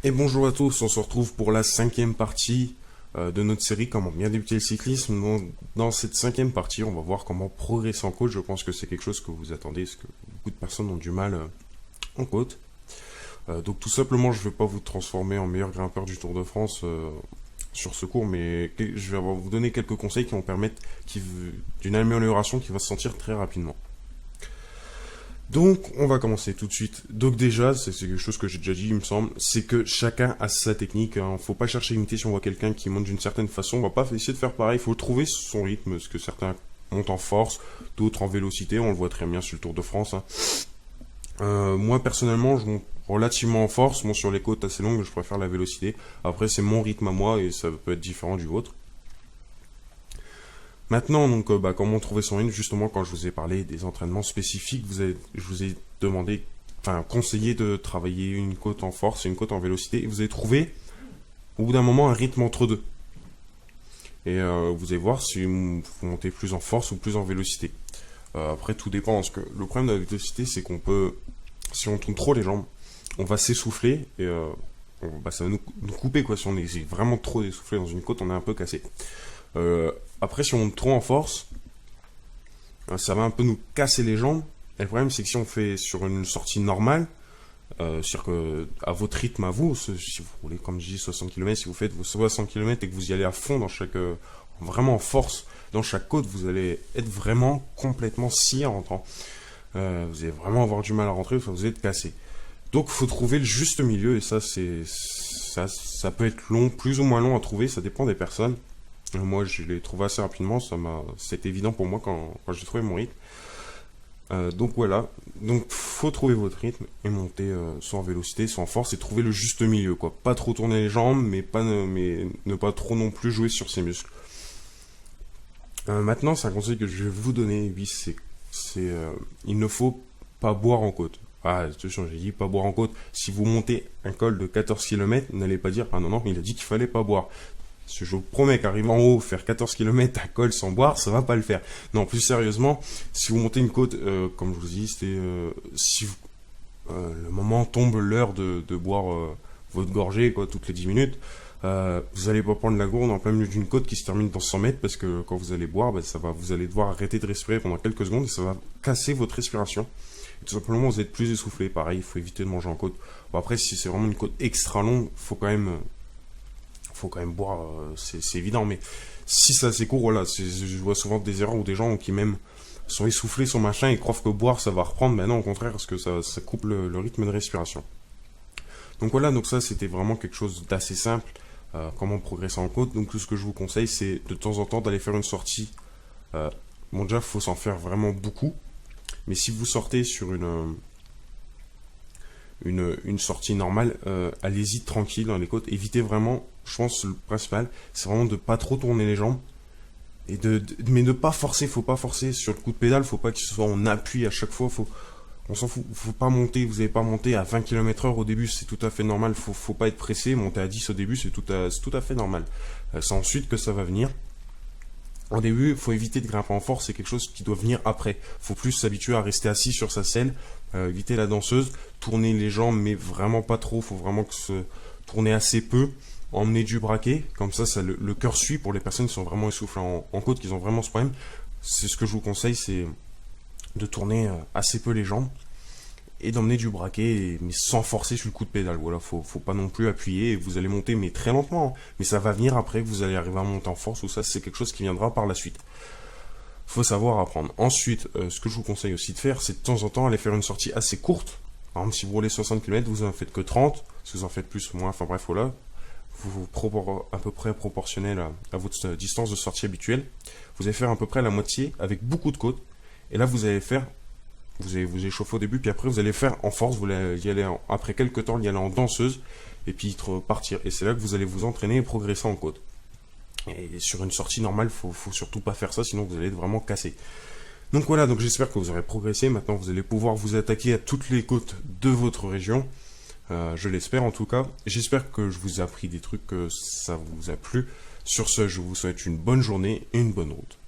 Et bonjour à tous, on se retrouve pour la 5e partie de notre série Comment bien débuter le cyclisme. Dans cette 5e partie, on va voir comment progresser en côte. Je pense que c'est quelque chose que vous attendez, parce que beaucoup de personnes ont du mal en côte. Donc tout simplement, je ne vais pas vous transformer en meilleur grimpeur du Tour de France sur ce cours, mais je vais vous donner quelques conseils qui vont permettre d'une amélioration qui va se sentir très rapidement. Donc, on va commencer tout de suite. Donc déjà, c'est quelque chose que j'ai déjà dit, il me semble, c'est que chacun a sa technique. Hein. Faut pas chercher à imiter si on voit quelqu'un qui monte d'une certaine façon. On va pas essayer de faire pareil. Il faut trouver son rythme, parce que certains montent en force, d'autres en vélocité. On le voit très bien sur le Tour de France. Hein. Moi, personnellement, je monte relativement en force. Bon, sur les côtes assez longues, je préfère la vélocité. Après, c'est mon rythme à moi et ça peut être différent du vôtre. Maintenant, donc, comment trouver son rythme, justement, quand je vous ai parlé des entraînements spécifiques, je vous ai demandé, conseillé de travailler une côte en force et une côte en vélocité, et vous avez trouvé, au bout d'un moment, un rythme entre deux. Et vous allez voir si vous montez plus en force ou plus en vélocité. Après, tout dépend, parce que le problème de la vélocité, c'est qu'on peut, si on tourne trop les jambes, on va s'essouffler, et ça va nous couper, quoi. Si on est vraiment trop essoufflé dans une côte, on est un peu cassé. Après, si on monte trop en force, ça va un peu nous casser les jambes. Et le problème, c'est que si on fait sur une sortie normale, c'est-à-dire que à votre rythme à vous, si vous roulez comme je dis 60 km, si vous faites vos 60 km et que vous y allez à fond dans vraiment en force dans chaque côte, vous allez être vraiment complètement scié en rentrant. Vous allez vraiment avoir du mal à rentrer, vous allez être cassé. Donc, il faut trouver le juste milieu, et ça peut être long, plus ou moins long à trouver, ça dépend des personnes. Moi, je l'ai trouvé assez rapidement, c'était évident pour moi quand j'ai trouvé mon rythme. Donc voilà, faut trouver votre rythme et monter soit en vélocité, soit en force, et trouver le juste milieu, quoi. Pas trop tourner les jambes, mais ne pas trop non plus jouer sur ses muscles. Maintenant, c'est un conseil que je vais vous donner, oui, il ne faut pas boire en côte. Ah, attention, j'ai dit pas boire en côte. Si vous montez un col de 14 km, n'allez pas dire, ah non, il a dit qu'il fallait pas boire. Parce que je vous promets qu'arriver en haut, faire 14 km à col sans boire, ça va pas le faire. Non, plus sérieusement, si vous montez une côte, comme je vous dis, si le moment tombe l'heure de boire votre gorgée, quoi, toutes les 10 minutes, vous allez pas prendre la gourde en plein milieu d'une côte qui se termine dans 100 mètres, parce que quand vous allez boire, vous allez devoir arrêter de respirer pendant quelques secondes, et ça va casser votre respiration. Et tout simplement, vous êtes plus essoufflé. Pareil, il faut éviter de manger en côte. Bon, après, si c'est vraiment une côte extra longue, faut quand même boire, c'est évident, mais si c'est assez court, voilà, je vois souvent des erreurs où des gens qui même sont essoufflés sur machin et croient que boire ça va reprendre, mais non, au contraire, parce que ça coupe le rythme de respiration. Donc voilà, donc ça c'était vraiment quelque chose d'assez simple, comment progresser en côte. Donc tout ce que je vous conseille, c'est de temps en temps d'aller faire une sortie. Bon, déjà, il faut s'en faire vraiment beaucoup, mais si vous sortez sur une sortie normale, allez-y tranquille dans les côtes, évitez vraiment, je pense le principal, c'est vraiment de pas trop tourner les jambes, mais ne pas forcer, faut pas forcer sur le coup de pédale, faut pas que ce soit en appui à chaque fois, on s'en fout, faut pas monter, vous n'avez pas monté à 20 km/h au début, c'est tout à fait normal, faut pas être pressé, monter à 10 au début, c'est tout à fait normal, c'est ensuite que ça va venir. Au début, il faut éviter de grimper en force, c'est quelque chose qui doit venir après. Il faut plus s'habituer à rester assis sur sa selle, éviter la danseuse, tourner les jambes, mais vraiment pas trop, il faut vraiment tourner assez peu, emmener du braquet, comme ça le cœur suit pour les personnes qui sont vraiment essoufflées en côte, qui ont vraiment ce problème. C'est ce que je vous conseille, c'est de tourner assez peu les jambes, et d'emmener du braquet, mais sans forcer sur le coup de pédale. Voilà, faut pas non plus appuyer, et vous allez monter, mais très lentement, hein. Mais ça va venir après, que vous allez arriver à monter en force, ou ça, c'est quelque chose qui viendra par la suite. Faut savoir apprendre. Ensuite, ce que je vous conseille aussi de faire, c'est de temps en temps aller faire une sortie assez courte. Par exemple, si vous roulez 60 km, vous en faites que 30, si vous en faites plus ou moins, enfin bref, voilà, à peu près proportionnel à votre distance de sortie habituelle. Vous allez faire à peu près la moitié avec beaucoup de côtes, et là vous allez vous échauffer au début, puis après vous allez faire en force, vous allez y aller après quelques temps, y aller en danseuse, et puis repartir. Et c'est là que vous allez vous entraîner et progresser en côte. Et sur une sortie normale, faut surtout pas faire ça, sinon vous allez être vraiment cassé. Donc voilà, donc j'espère que vous aurez progressé. Maintenant vous allez pouvoir vous attaquer à toutes les côtes de votre région. Je l'espère en tout cas. J'espère que je vous ai appris des trucs, que ça vous a plu. Sur ce, je vous souhaite une bonne journée et une bonne route.